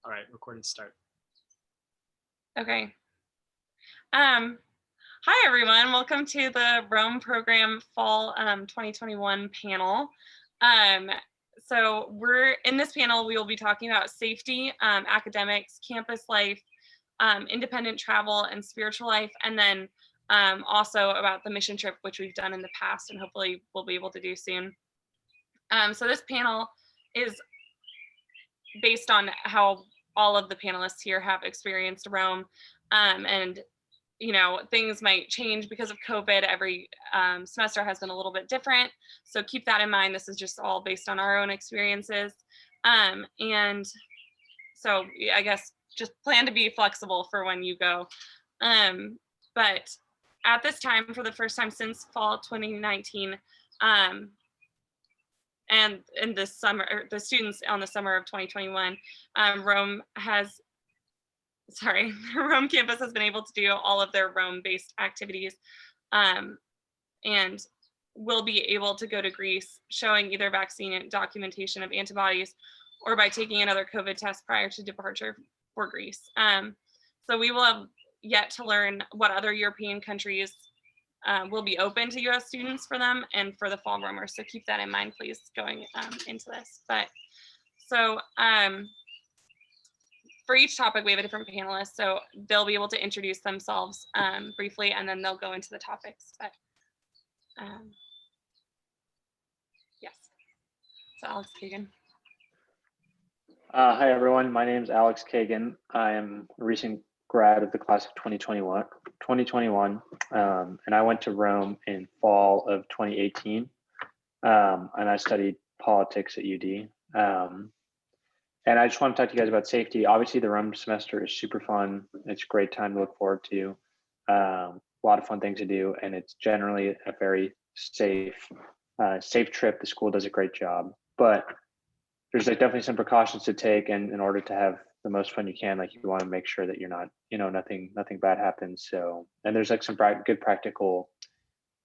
All right, recording start. Okay. Hi everyone, welcome to the Rome program fall 2021 panel. So we're in this panel, we will be talking about safety, academics, campus life, independent travel, and spiritual life, and then also about the mission trip, which we've done in the past and hopefully we'll be able to do soon. So this panel is based on how all of the panelists here have experienced Rome, and you know, things might change because of COVID. Every semester has been a little bit different. So keep that in mind. This is just all based on our own experiences. And so I guess just plan to be flexible for when you go. But at this time, for the first time since fall 2019, and in this summer, the students on the summer of 2021, Rome campus has been able to do all of their Rome-based activities, and will be able to go to Greece showing either vaccine documentation of antibodies or by taking another COVID test prior to departure for Greece. So we will have yet to learn what other European countries will be open to US students for them and for the fall roamers. So keep that in mind, please, going into this. But so for each topic, we have a different panelist, so they'll be able to introduce themselves briefly, and then they'll go into the topics. But yes, so Alex Kagan. Hi, everyone. My name is Alex Kagan. I am a recent grad of the class of 2021, and I went to Rome in fall of 2018, and I studied politics at UD. And I just want to talk to you guys about safety. Obviously, the Rome semester is super fun. It's a great time to look forward to. A lot of fun things to do, and it's generally a very safe trip. The school does a great job, but there's like definitely some precautions to take, and in order to have the most fun you can, like you want to make sure that you're not, nothing bad happens. So, and there's like some good practical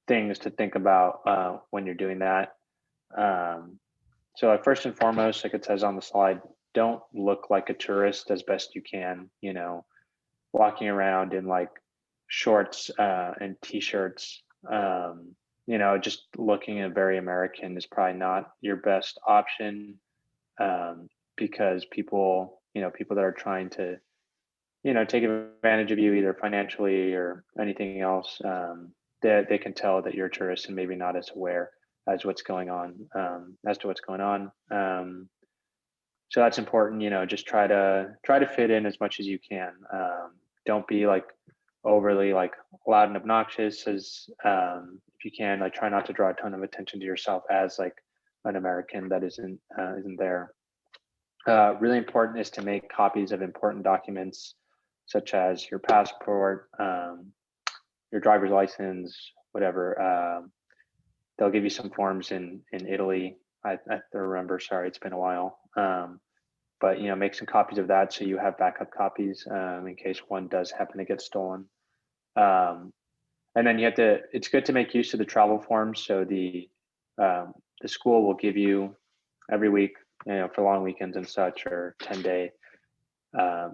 things to think about when you're doing that. So like first and foremost, like it says on the slide, don't look like a tourist as best you can, walking around in like shorts and t-shirts, just looking very American is probably not your best option, because people that are trying to, take advantage of you either financially or anything else, they can tell that you're a tourist and maybe not as aware as to what's going on. So that's important, just try to fit in as much as you can. Don't be like overly like loud and obnoxious as if you can, like try not to draw a ton of attention to yourself as like an American that isn't there. Really important is to make copies of important documents such as your passport, your driver's license, whatever. They'll give you some forms in Italy. I remember, sorry, it's been a while. But make some copies of that so you have backup copies in case one does happen to get stolen. And then it's good to make use of the travel forms. So the school will give you every week, for long weekends and such, or 10-day,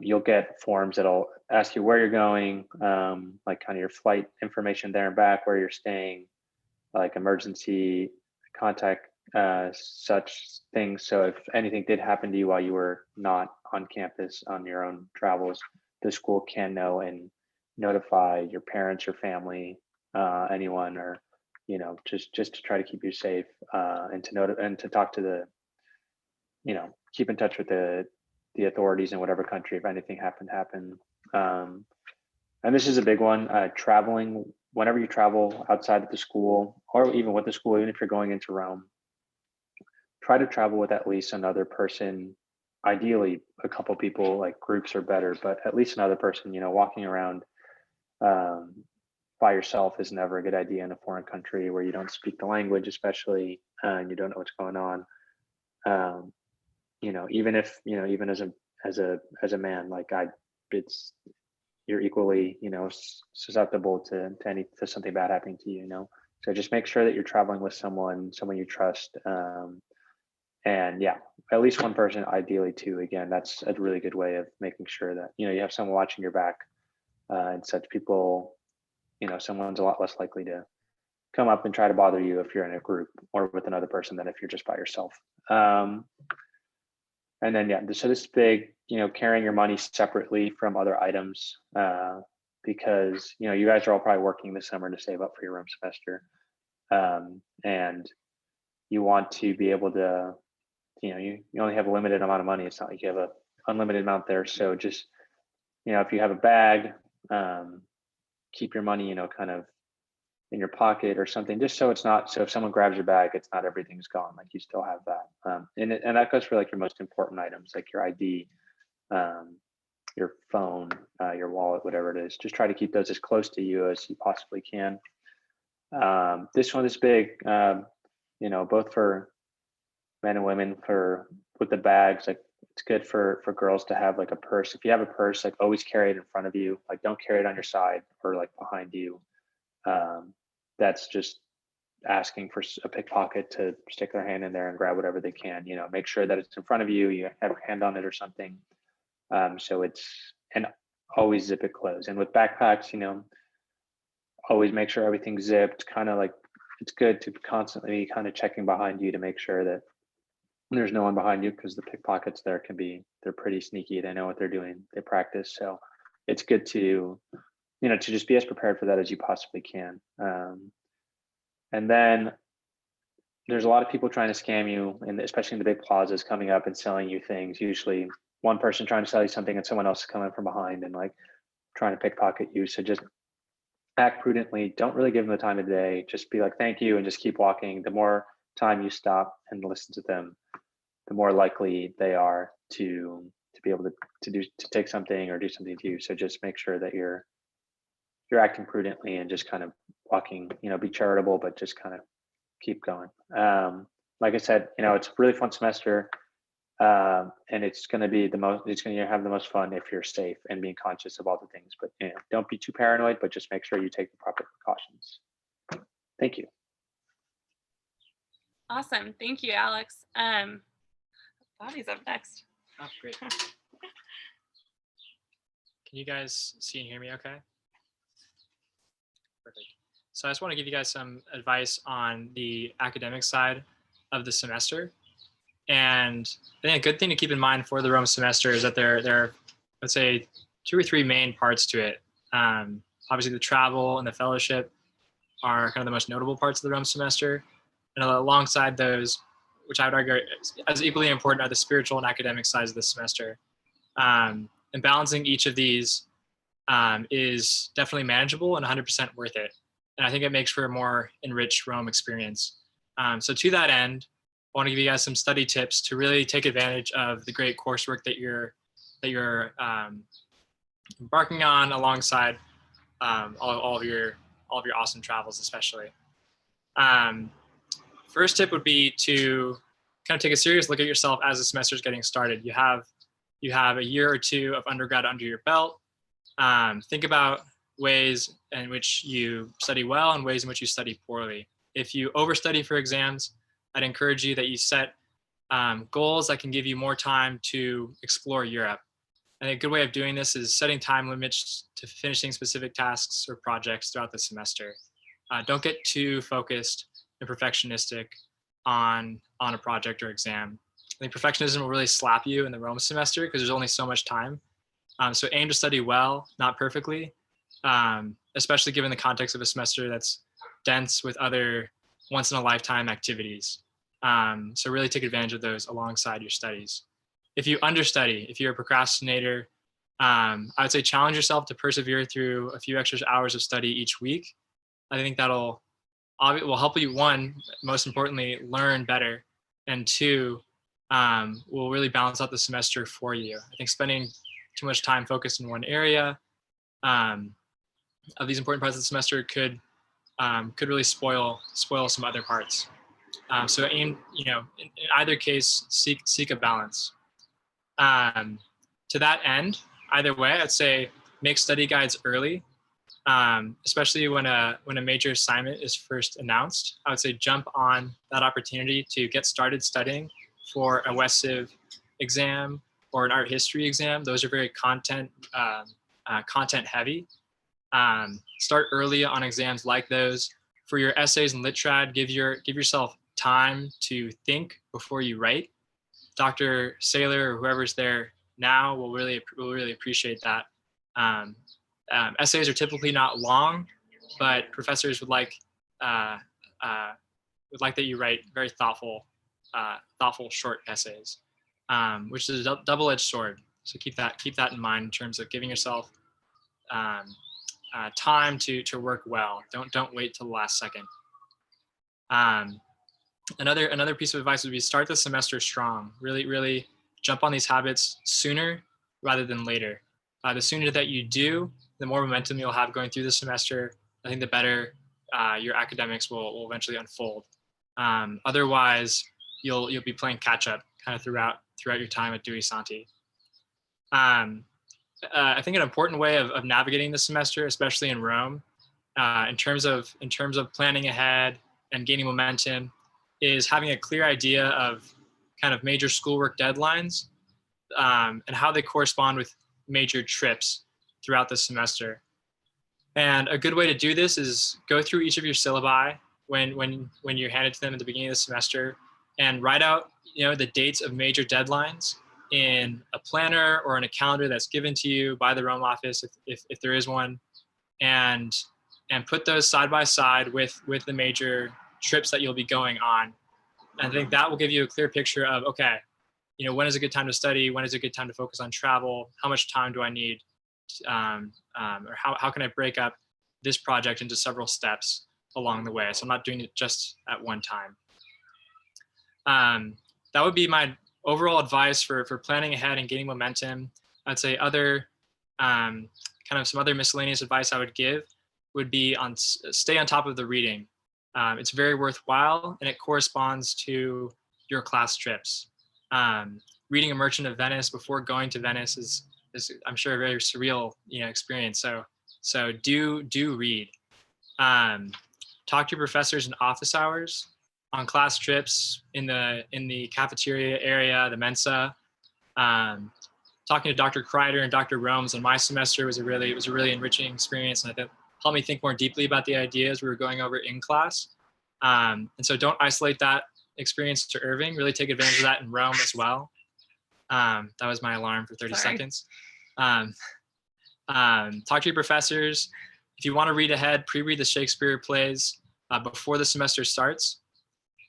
you'll get forms that'll ask you where you're going, like kind of your flight information there and back, where you're staying, like emergency contact, such things. So if anything did happen to you while you were not on campus on your own travels, the school can know and notify your parents, your family, anyone, or just to try to keep you safe, and to talk to the, keep in touch with the authorities in whatever country if anything happened. And this is a big one, traveling. Whenever you travel outside of the school, or even with the school, even if you're going into Rome, try to travel with at least another person. Ideally, a couple people, like groups are better, but at least another person. Walking around by yourself is never a good idea in a foreign country where you don't speak the language, especially, and you don't know what's going on. Even if even as a man, like you're equally susceptible to something bad happening to you. So just make sure that you're traveling with someone you trust, And yeah, at least one person, ideally two. Again, that's a really good way of making sure that, you know, you have someone watching your back, and such people, you know, someone's a lot less likely to come up and try to bother you if you're in a group or with another person than if you're just by yourself. Um, and then, yeah, so this is big, you know, carrying your money separately from other items, because, you know, you guys are all probably working this summer to save up for your room semester. And you want to be able to, you know, you only have a limited amount of money. It's not like you have a unlimited amount there. So just, you know, if you have a bag, keep your money, you know, kind of in your pocket or something, just so it's not, so if someone grabs your bag, it's not everything's gone, like you still have that. And that goes for like your most important items, like your ID, your phone, your wallet, whatever it is. Just try to keep those as close to you as you possibly can. This one is big, you know, both for men and women, for with the bags. Like it's good for girls to have like a purse. If you have a purse, like always carry it in front of you. Like don't carry it on your side or like behind you. That's just asking for a pickpocket to stick their hand in there and grab whatever they can. You know, make sure that it's in front of you. You have your hand on it or something. So it's, and always zip it closed. And with backpacks, you know, always make sure everything's zipped. Kind of like it's good to constantly kind of checking behind you to make sure that there's no one behind you, because the pickpockets there can be, they're pretty sneaky. They know what they're doing. They practice. So it's good to, you know, to just be as prepared for that as you possibly can. And then there's a lot of people trying to scam you, and especially in the big plazas, coming up and selling you things. Usually one person trying to sell you something and someone else coming from behind and like trying to pickpocket you. So just act prudently. Don't really give them the time of day. Just be like, thank you, and just keep walking. The more time you stop and listen to them, the more likely they are to be able to take something or do something to you. So just make sure that you're acting prudently and just kind of walking, you know, be charitable, but just kind of keep going. Like I said, you know, it's a really fun semester, and it's going to be it's going to have the most fun if you're safe and being conscious of all the things. But you know, don't be too paranoid, but just make sure you take the proper precautions. Thank you. Awesome. Thank you, Alex. Bobby's up next. Oh, great. Can you guys see and hear me okay? Perfect. So I just want to give you guys some advice on the academic side of the semester. And I think a good thing to keep in mind for the Rome semester is that there are, let's say, 2 or 3 main parts to it. Obviously, the travel and the fellowship are kind of the most notable parts of the Rome semester. And alongside those, which I would argue as equally important, are the spiritual and academic sides of the semester. And balancing each of these is definitely manageable and 100% worth it. And I think it makes for a more enriched Rome experience. So to that end, I want to give you guys some study tips to really take advantage of the great coursework that you're embarking on alongside all of your awesome travels, especially. First tip would be to kind of take a serious look at yourself as the semester is getting started. You have a year or 2 of undergrad under your belt. Think about ways in which you study well and ways in which you study poorly. If you overstudy for exams, I'd encourage you that you set goals that can give you more time to explore Europe. And a good way of doing this is setting time limits to finishing specific tasks or projects throughout the semester. Don't get too focused and perfectionistic on a project or exam. I think perfectionism will really slap you in the Rome semester because there's only so much time. So aim to study well, not perfectly, especially given the context of a semester that's dense with other once-in-a-lifetime activities. So really take advantage of those alongside your studies. If you understudy, if you're a procrastinator, I would say challenge yourself to persevere through a few extra hours of study each week. I think will help you, 1, most importantly, learn better, and 2, will really balance out the semester for you. I think spending too much time focused in one area of these important parts of the semester could really spoil some other parts. So aim, in either case, seek a balance. To that end, either way, I'd say make study guides early, especially when a major assignment is first announced. I would say jump on that opportunity to get started studying for a West Civ exam or an art history exam. Those are very content heavy. Start early on exams like those. For your essays and lit trad, give yourself time to think before you write. Dr. Saylor or whoever's there now will really appreciate that. Essays are typically not long, but professors would like that you write very thoughtful short essays, which is a double-edged sword. So keep that in mind in terms of giving yourself time to work well. Don't wait till the last second. Another piece of advice would be start the semester strong. Really jump on these habits sooner rather than later. The sooner that you do, the more momentum you'll have going through the semester. I think the better your academics will eventually unfold. Otherwise, you'll be playing catch up kind of throughout your time at Dewey Santi. I think an important way of navigating the semester, especially in Rome, in terms of planning ahead and gaining momentum, is having a clear idea of kind of major schoolwork deadlines and how they correspond with major trips throughout the semester. And a good way to do this is go through each of your syllabi when you're handed to them at the beginning of the semester and write out the dates of major deadlines in a planner or in a calendar that's given to you by the Rome office if there is one, and put those side by side with the major trips that you'll be going on. And I think that will give you a clear picture of, okay, when is a good time to study? When is a good time to focus on travel? How much time do I need? Or how can I break up this project into several steps along the way? So I'm not doing it just at one time. That would be my overall advice for planning ahead and gaining momentum. I'd say kind of some other miscellaneous advice I would give would be stay on top of the reading. It's very worthwhile and it corresponds to your class trips. Reading A Merchant of Venice before going to Venice is I'm sure a very surreal experience. So do read. Talk to your professors in office hours, on class trips, in the cafeteria area, the Mensa. Talking to Dr. Kreider and Dr. Romes in my semester was a really enriching experience, and I think helped me think more deeply about the ideas we were going over in class. And so don't isolate that experience to Irving. Really take advantage of that in Rome as well. That was my alarm for 30 seconds. Talk to your professors. If you want to read ahead, pre-read the Shakespeare plays before the semester starts.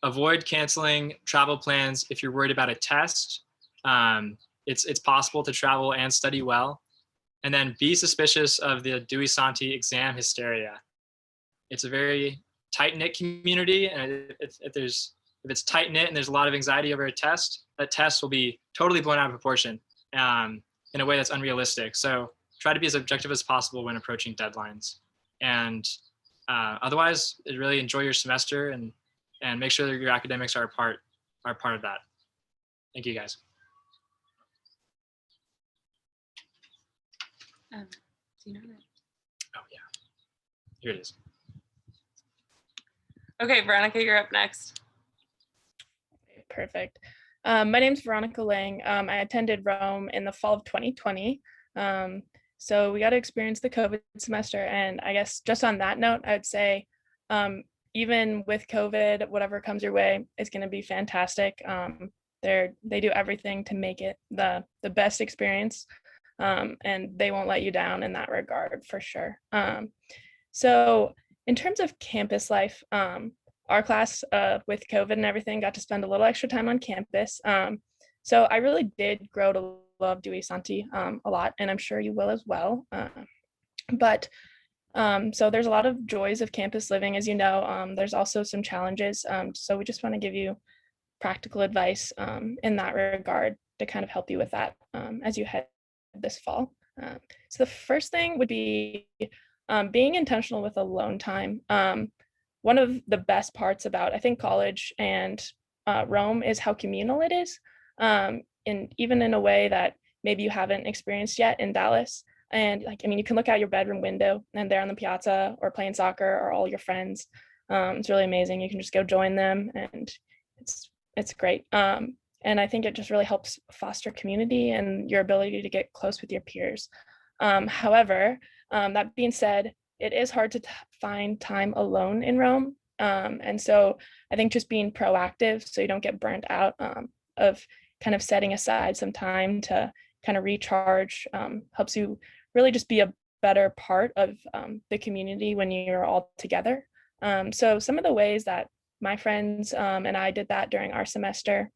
Avoid canceling travel plans if you're worried about a test. It's possible to travel and study well. And then be suspicious of the Dewey Santi exam hysteria. It's a very tight-knit community, and if it's tight-knit and there's a lot of anxiety over a test, that test will be totally blown out of proportion in a way that's unrealistic. So try to be as objective as possible when approaching deadlines. And otherwise, really enjoy your semester and make sure that your academics are a part of that. Thank you, guys. Do you know that? Oh yeah, here it is. Okay, Veronica, you're up next. Perfect. My name's Veronica Lang. I attended Rome in the fall of 2020. So we got to experience the COVID semester. And I guess just on that note, I would say, even with COVID, whatever comes your way, it's going to be fantastic. They do everything to make it the best experience. And they won't let you down in that regard for sure. So in terms of campus life, our class with COVID and everything got to spend a little extra time on campus. So I really did grow to love Dewey Santi a lot, and I'm sure you will as well. So there's a lot of joys of campus living, as you know. There's also some challenges. So we just want to give you practical advice in that regard to kind of help you with that as you head this fall. So the first thing would be being intentional with alone time. One of the best parts about, I think, college and Rome is how communal it is, and even in a way that maybe you haven't experienced yet in Dallas. And you can look out your bedroom window and they're on the piazza or playing soccer or all your friends. It's really amazing. You can just go join them, and it's great. And I think it just really helps foster community and your ability to get close with your peers. However, that being said, it is hard to find time alone in Rome. And so I think just being proactive so you don't get burnt out of kind of setting aside some time to kind of recharge helps you really just be a better part of the community when you're all together. So some of the ways that my friends and I did that during our semester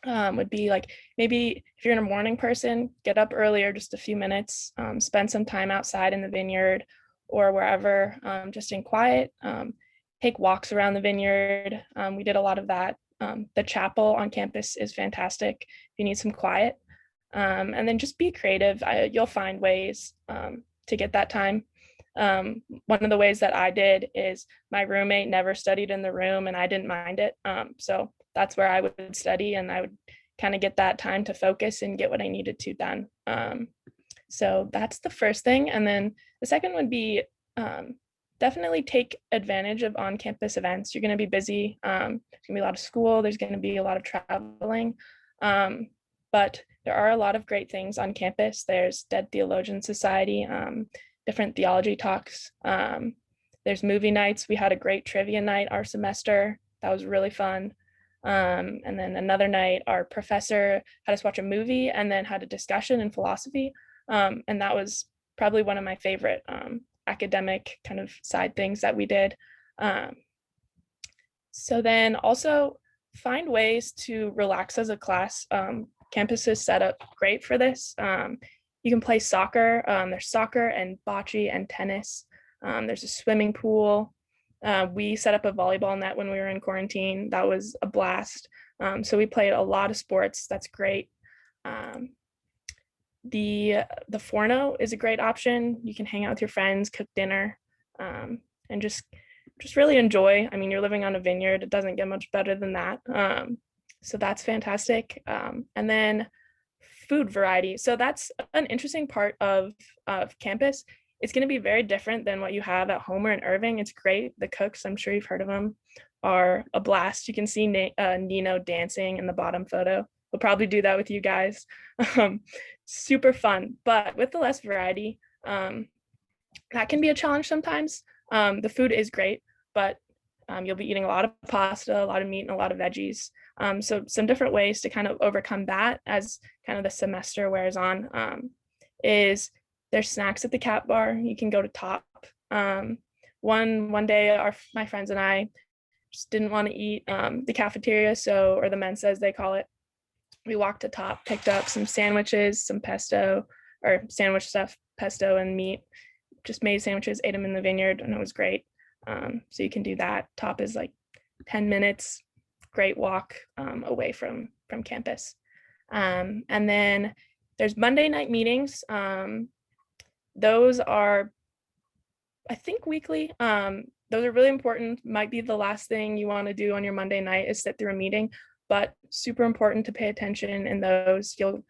would be like, maybe if you're a morning person, get up earlier, just a few minutes, spend some time outside in the vineyard or wherever, just in quiet, take walks around the vineyard. We did a lot of that. The chapel on campus is fantastic if you need some quiet. And then just be creative. You'll find ways to get that time. One of the ways that I did is my roommate never studied in the room and I didn't mind it. So that's where I would study and I would kind of get that time to focus and get what I needed to done. So that's the first thing. And then the second would be definitely take advantage of on-campus events. You're going to be busy. There's going to be a lot of school. There's going to be a lot of traveling. But there are a lot of great things on campus. There's Dead Theologian Society, different theology talks. There's movie nights. We had a great trivia night our semester. That was really fun. And then another night, our professor had us watch a movie and then had a discussion in philosophy. And that was probably one of my favorite academic kind of side things that we did. So then also find ways to relax as a class. Campus is set up great for this. You can play soccer. There's soccer and bocce and tennis. There's a swimming pool. We set up a volleyball net when we were in quarantine. That was a blast. So we played a lot of sports. That's great. The Forno is a great option. You can hang out with your friends, cook dinner, and just really enjoy. I mean, you're living on a vineyard. It doesn't get much better than that. So that's fantastic. And then food variety. So that's an interesting part of campus. It's going to be very different than what you have at home or in Irving. It's great. The cooks, I'm sure you've heard of them, are a blast. You can see Nino dancing in the bottom photo. We'll probably do that with you guys. Super fun. But with the less variety, that can be a challenge sometimes. The food is great, but you'll be eating a lot of pasta, a lot of meat, and a lot of veggies. So some different ways to kind of overcome that as kind of the semester wears on is there's snacks at the Cat Bar. You can go to Top. One day, my friends and I just didn't want to eat the cafeteria, or the mensa as they call it. We walked to Top, picked up some sandwiches, some pesto, or sandwich stuff, pesto and meat. Just made sandwiches, ate them in the vineyard, and it was great. So you can do that. Top is like 10 minutes, great walk away from campus. And then there's Monday night meetings. Those are, I think, weekly. Those are really important. Might be the last thing you want to do on your Monday night is sit through a meeting, but super important to pay attention in those. You'll,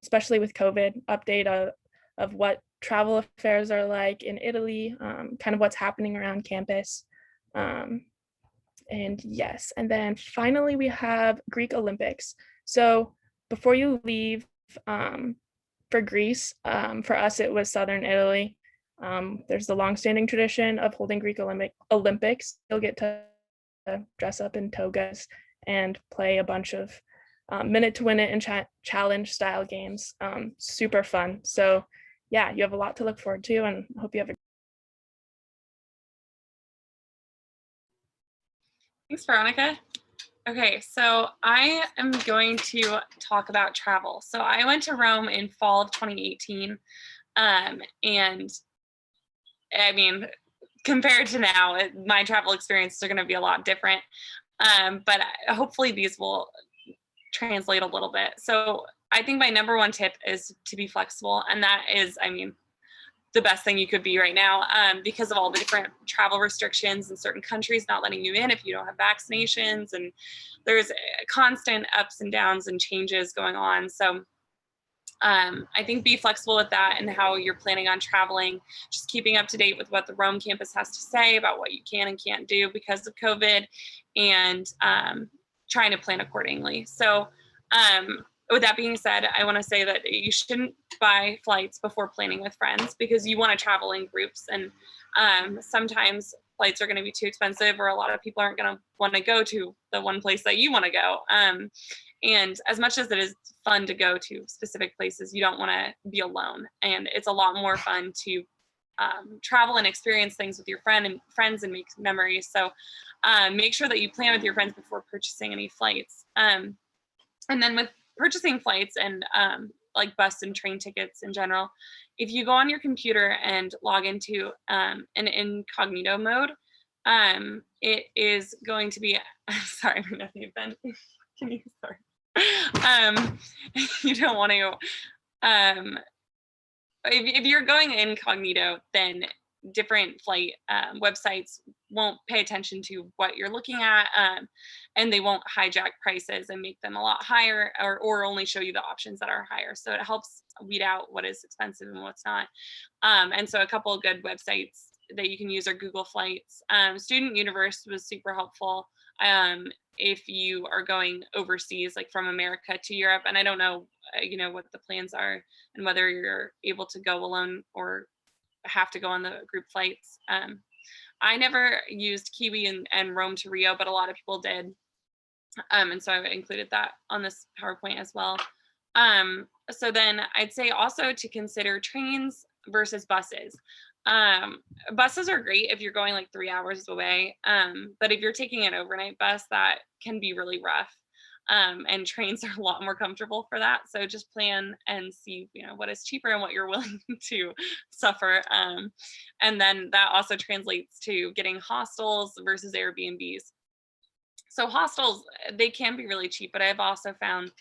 especially with COVID, update of what travel affairs are like in Italy, kind of what's happening around campus. And yes, and then finally we have Greek Olympics. So before you leave for Greece, for us it was Southern Italy. There's the longstanding tradition of holding Greek Olympics. You'll get to dress up in togas and play a bunch of minute to win it and challenge style games. Super fun. So yeah, you have a lot to look forward to, and hope you have a Thanks, Veronica. Okay, so I am going to talk about travel. So I went to Rome in fall of 2018. And I mean, compared to now, my travel experiences are going to be a lot different. But hopefully these will translate a little bit. So I think my number one tip is to be flexible. And that is, I mean, the best thing you could be right now because of all the different travel restrictions in certain countries not letting you in if you don't have vaccinations. And there's constant ups and downs and changes going on. So I think be flexible with that and how you're planning on traveling, just keeping up to date with what the Rome campus has to say about what you can and can't do because of COVID, and trying to plan accordingly. So With that being said, I want to say that you shouldn't buy flights before planning with friends, because you want to travel in groups, and sometimes flights are going to be too expensive, or a lot of people aren't going to want to go to the one place that you want to go. And as much as it is fun to go to specific places, you don't want to be alone. And it's a lot more fun to travel and experience things with your friends and make memories. So make sure that you plan with your friends before purchasing any flights. And then with purchasing flights and like bus and train tickets in general, if you go on your computer and log into an incognito mode, it is going to be, sorry, my nephew Ben, can you, sorry. You don't want to, if you're going incognito, then different flight websites won't pay attention to what you're looking at, and they won't hijack prices and make them a lot higher, or only show you the options that are higher. So it helps weed out what is expensive and what's not. And so a couple of good websites that you can use are Google Flights. Student Universe was super helpful if you are going overseas, like from America to Europe. And I don't know, what the plans are and whether you're able to go alone or have to go on the group flights. I never used Kiwi and Rome to Rio, but a lot of people did. And so I included that on this PowerPoint as well. So then I'd say also to consider trains versus buses. Buses are great if you're going like 3 hours away, but if you're taking an overnight bus, that can be really rough. And trains are a lot more comfortable for that. So just plan and see, what is cheaper and what you're willing to suffer. And then that also translates to getting hostels versus Airbnbs. So hostels, they can be really cheap, but I've also found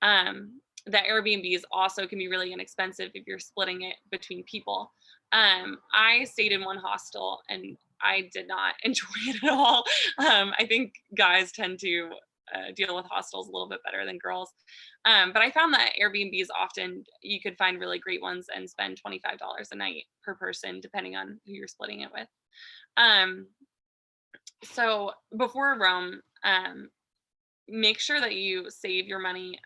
that Airbnbs also can be really inexpensive if you're splitting it between people. I stayed in one hostel and I did not enjoy it at all. I think guys tend to deal with hostels a little bit better than girls. But I found that Airbnbs, often you could find really great ones and spend $25 a night per person, depending on who you're splitting it with. So before Rome, make sure that you save your money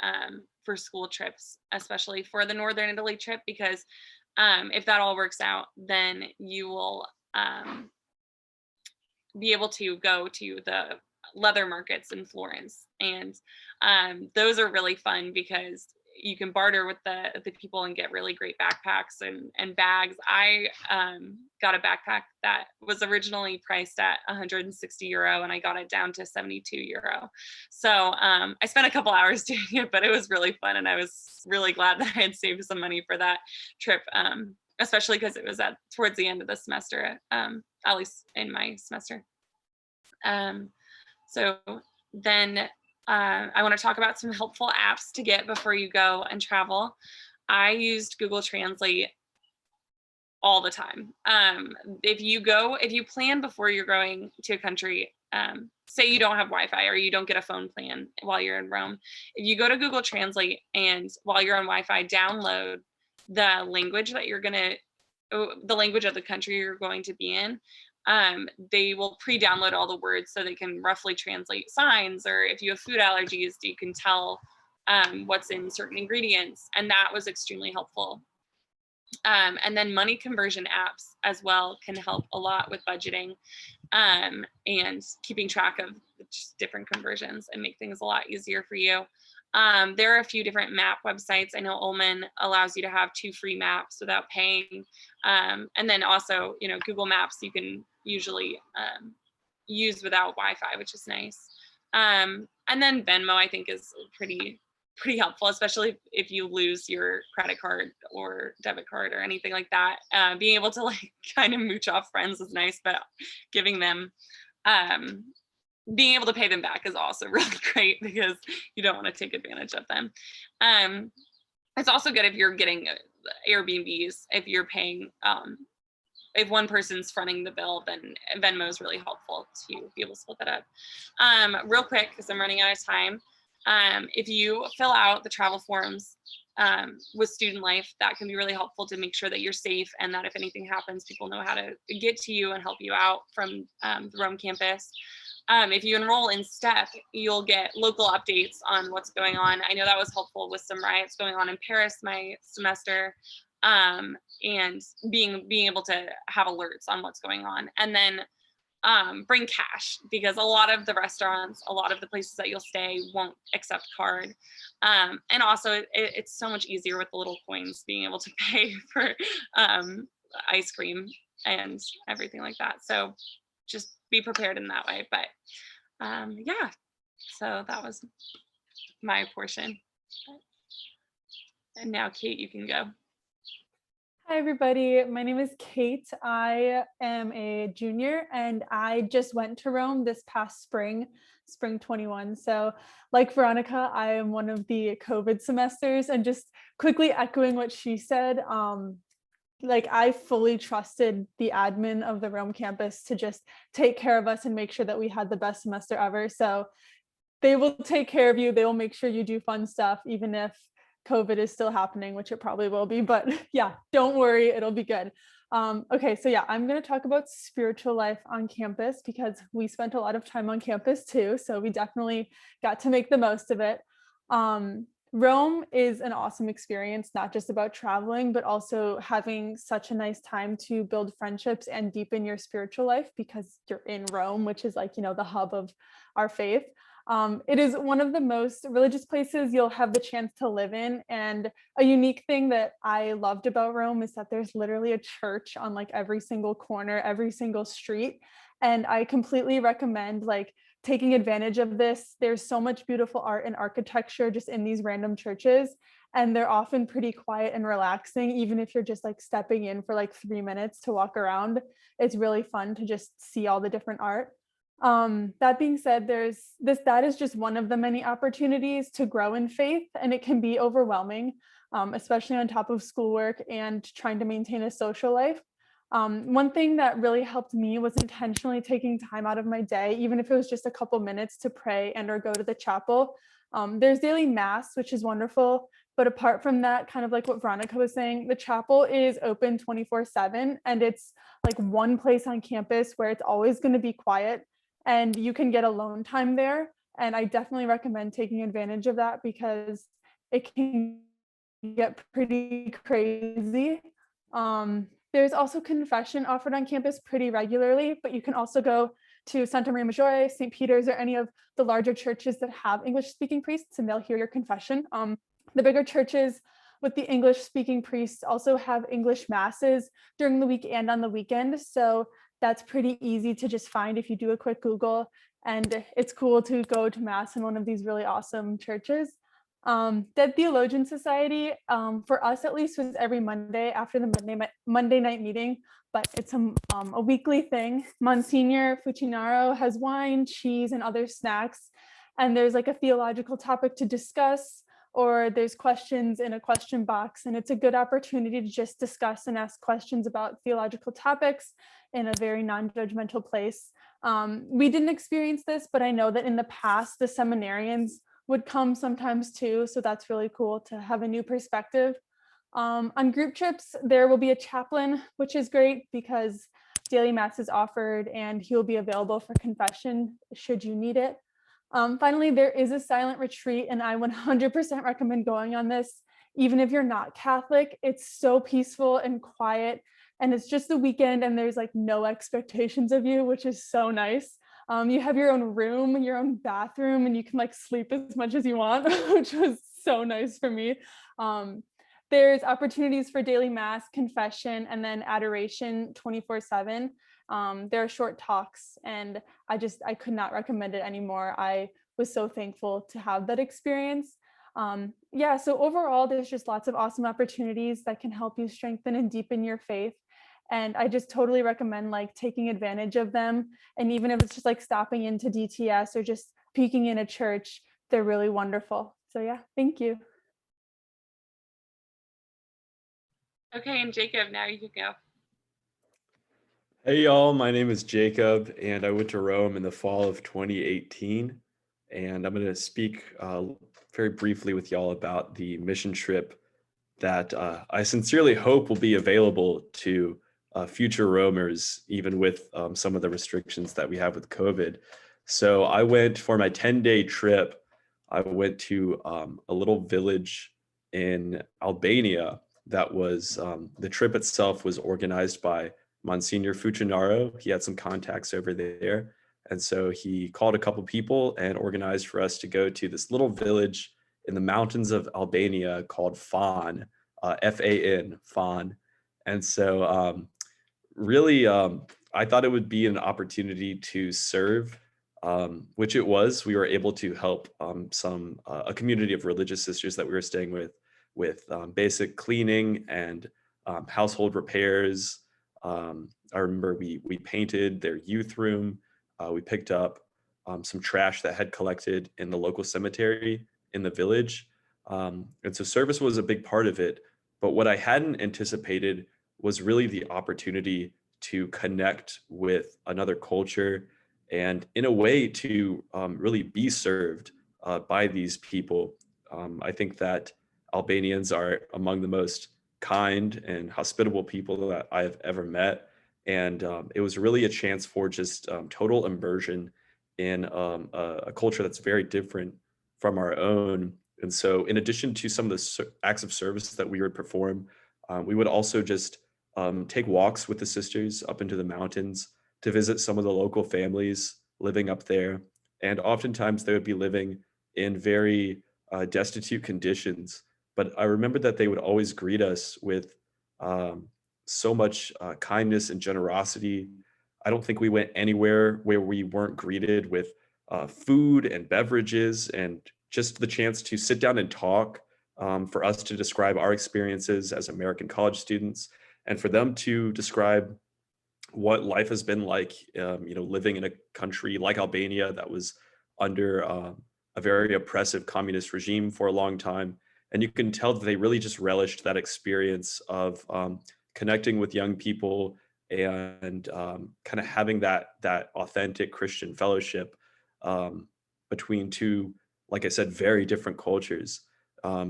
for school trips, especially for the Northern Italy trip, because if that all works out, then you will be able to go to the leather markets in Florence. And those are really fun because you can barter with the people and get really great backpacks and bags. I got a backpack that was originally priced at 160 euro and I got it down to 72 euro. So I spent a couple hours doing it, but it was really fun. And I was really glad that I had saved some money for that trip, especially because it was towards the end of the semester, at least in my semester. So then I want to talk about some helpful apps to get before you go and travel. I used Google Translate all the time. If you plan before you're going to a country, say you don't have Wi-Fi or you don't get a phone plan while you're in Rome, if you go to Google Translate and while you're on Wi-Fi, download the language that the language of the country you're going to be in. They will pre-download all the words so they can roughly translate signs, or if you have food allergies, you can tell what's in certain ingredients, and that was extremely helpful. And then money conversion apps as well can help a lot with budgeting and keeping track of just different conversions and make things a lot easier for you. There are a few different map websites. I know Ullman allows you to have 2 free maps without paying. And then also, Google Maps you can usually use without Wi-Fi, which is nice. And then Venmo, I think, is pretty helpful, especially if you lose your credit card or debit card or anything like that. Being able to kind of mooch off friends is nice, but giving them being able to pay them back is also really great because you don't want to take advantage of them. It's also good if you're getting Airbnbs, if you're paying, if one person's fronting the bill, then Venmo is really helpful to be able to split that up. Real quick, because I'm running out of time, if you fill out the travel forms with Student Life, that can be really helpful to make sure that you're safe and that if anything happens, people know how to get to you and help you out from the Rome campus. if you enroll in STEP, you'll get local updates on what's going on. I know that was helpful with some riots going on in Paris my semester, and being able to have alerts on what's going on. And then bring cash, because a lot of the restaurants, a lot of the places that you'll stay won't accept card. And also it's so much easier with the little coins being able to pay for ice cream and everything like that. So just be prepared in that way. But yeah, so that was my portion. And now Kate, you can go. Hi, everybody. My name is Kate. I am a junior and I just went to Rome this past spring 21. So like Veronica, I am one of the COVID semesters, and just quickly echoing what she said, like I fully trusted the admin of the Rome campus to just take care of us and make sure that we had the best semester ever. So they will take care of you. They will make sure you do fun stuff, even if COVID is still happening, which it probably will be, but yeah, don't worry, it'll be good. Okay, so yeah, I'm going to talk about spiritual life on campus because we spent a lot of time on campus too, so we definitely got to make the most of it. Rome is an awesome experience, not just about traveling, but also having such a nice time to build friendships and deepen your spiritual life because you're in Rome, which is like, you know, the hub of our faith. It is one of the most religious places you'll have the chance to live in. And a unique thing that I loved about Rome is that there's literally a church on like every single corner, every single street. And I completely recommend like taking advantage of this. There's so much beautiful art and architecture just in these random churches. And they're often pretty quiet and relaxing, even if you're just like stepping in for like 3 minutes to walk around. It's really fun to just see all the different art. That being said, that is just one of the many opportunities to grow in faith, and it can be overwhelming, especially on top of schoolwork and trying to maintain a social life. One thing that really helped me was intentionally taking time out of my day, even if it was just a couple minutes, to pray and or go to the chapel. There's daily mass, which is wonderful. But apart from that, kind of like what Veronica was saying, the chapel is open 24/7, and it's like one place on campus where it's always going to be quiet. And you can get alone time there. And I definitely recommend taking advantage of that because it can get pretty crazy. There's also confession offered on campus pretty regularly, but you can also go to Santa Maria Maggiore, St. Peter's, or any of the larger churches that have English-speaking priests, and they'll hear your confession. The bigger churches with the English-speaking priests also have English masses during the week and on the weekend. So that's pretty easy to just find if you do a quick Google, and it's cool to go to mass in one of these really awesome churches. Dead Theologian Society, for us at least, was every Monday after the Monday night meeting, but it's a weekly thing. Monsignor Fucinaro has wine, cheese, and other snacks, and there's like a theological topic to discuss, or there's questions in a question box, and it's a good opportunity to just discuss and ask questions about theological topics in a very non-judgmental place. We didn't experience this, but I know that in the past, the seminarians would come sometimes too, so that's really cool to have a new perspective. On group trips, there will be a chaplain, which is great because daily mass is offered and he will be available for confession should you need it. Finally, there is a silent retreat, and I 100% recommend going on this. Even if you're not Catholic, it's so peaceful and quiet, and it's just the weekend and there's like no expectations of you, which is so nice. You have your own room, your own bathroom, and you can like sleep as much as you want, which was so nice for me. There's opportunities for daily mass, confession, and then adoration 24/7. There are short talks, and I could not recommend it anymore. I was so thankful to have that experience. Yeah, so overall, there's just lots of awesome opportunities that can help you strengthen and deepen your faith. And I just totally recommend like taking advantage of them. And even if it's just like stopping into DTS or just peeking in a church, they're really wonderful. So yeah, thank you. Okay, and Jacob, now you can go. Hey y'all, my name is Jacob and I went to Rome in the fall of 2018, and I'm going to speak very briefly with y'all about the mission trip that I sincerely hope will be available to future Roamers, even with some of the restrictions that we have with COVID. So I went for my 10-day trip. I went to a little village in Albania that was, the trip itself was organized by Monsignor Fucinaro. He had some contacts over there. And so he called a couple people and organized for us to go to this little village in the mountains of Albania called Fan, F-A-N, Fan. And so really, I thought it would be an opportunity to serve, which it was. We were able to help a community of religious sisters that we were staying with basic cleaning and household repairs. I remember we painted their youth room. We picked up some trash that had collected in the local cemetery in the village. And so service was a big part of it. But what I hadn't anticipated was really the opportunity to connect with another culture and in a way to really be served by these people. I think that Albanians are among the most kind and hospitable people that I have ever met. And it was really a chance for just total immersion in a culture that's very different from our own. And so in addition to some of the acts of service that we would perform, we would also just take walks with the sisters up into the mountains to visit some of the local families living up there. And oftentimes they would be living in very destitute conditions. But I remember that they would always greet us with so much kindness and generosity. I don't think we went anywhere where we weren't greeted with food and beverages and just the chance to sit down and talk, for us to describe our experiences as American college students, and for them to describe what life has been like, living in a country like Albania that was under a very oppressive communist regime for a long time. And you can tell that they really just relished that experience of connecting with young people and kind of having that authentic Christian fellowship between two, like I said, very different cultures.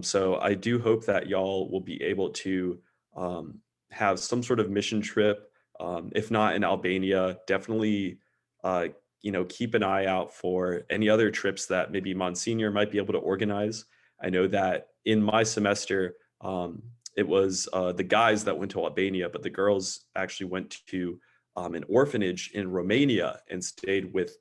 So I do hope that y'all will be able to have some sort of mission trip, if not in Albania, definitely, keep an eye out for any other trips that maybe Monsignor might be able to organize. I know that in my semester, it was the guys that went to Albania, but the girls actually went to an orphanage in Romania and stayed with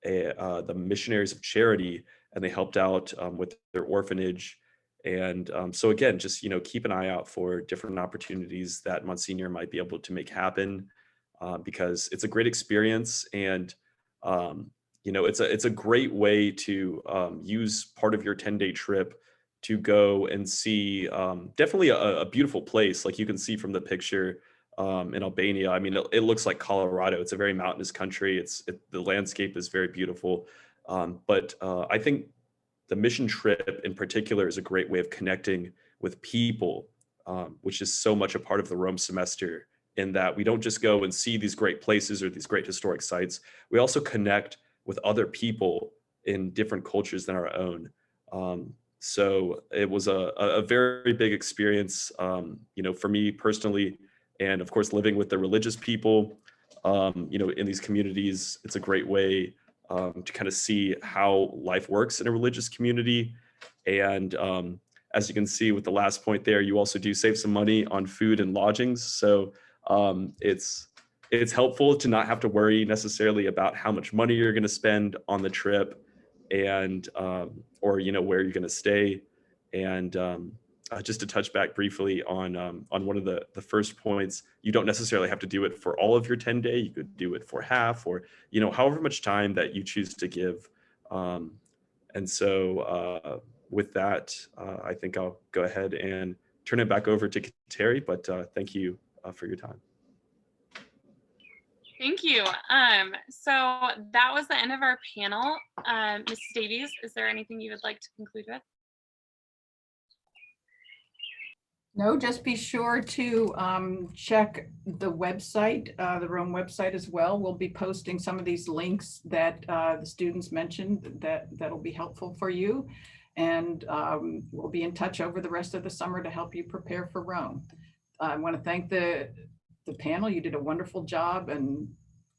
the Missionaries of Charity, and they helped out with their orphanage. And so again, just keep an eye out for different opportunities that Monsignor might be able to make happen, because it's a great experience, and it's a great way to use part of your 10-day trip to go and see definitely a beautiful place, like you can see from the picture in Albania. I mean, it looks like Colorado. It's a very mountainous country. The landscape is very beautiful, but I think the mission trip in particular is a great way of connecting with people, which is so much a part of the Rome semester, in that we don't just go and see these great places or these great historic sites. We also connect with other people in different cultures than our own. So it was a very big experience, for me personally, and of course, living with the religious people, in these communities. It's a great way to kind of see how life works in a religious community. And as you can see with the last point there, you also do save some money on food and lodgings. So it's helpful to not have to worry necessarily about how much money you're going to spend on the trip, and or where you're going to stay. And just to touch back briefly on one of the first points, you don't necessarily have to do it for all of your 10-day. You could do it for half, or however much time that you choose to give. And so with that, I think I'll go ahead and turn it back over to Kateri, but thank you for your time. Thank you. So that was the end of our panel. Mrs. Davies, is there anything you would like to conclude with? No, just be sure to check the website, the Rome website as well. We'll be posting some of these links that the students mentioned that'll be helpful for you. And we'll be in touch over the rest of the summer to help you prepare for Rome. I want to thank the panel. You did a wonderful job, and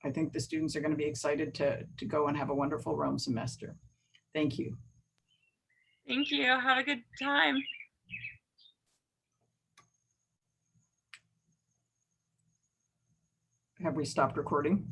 I think the students are going to be excited to go and have a wonderful Rome semester. Thank you. Thank you. Have a good time. Have we stopped recording?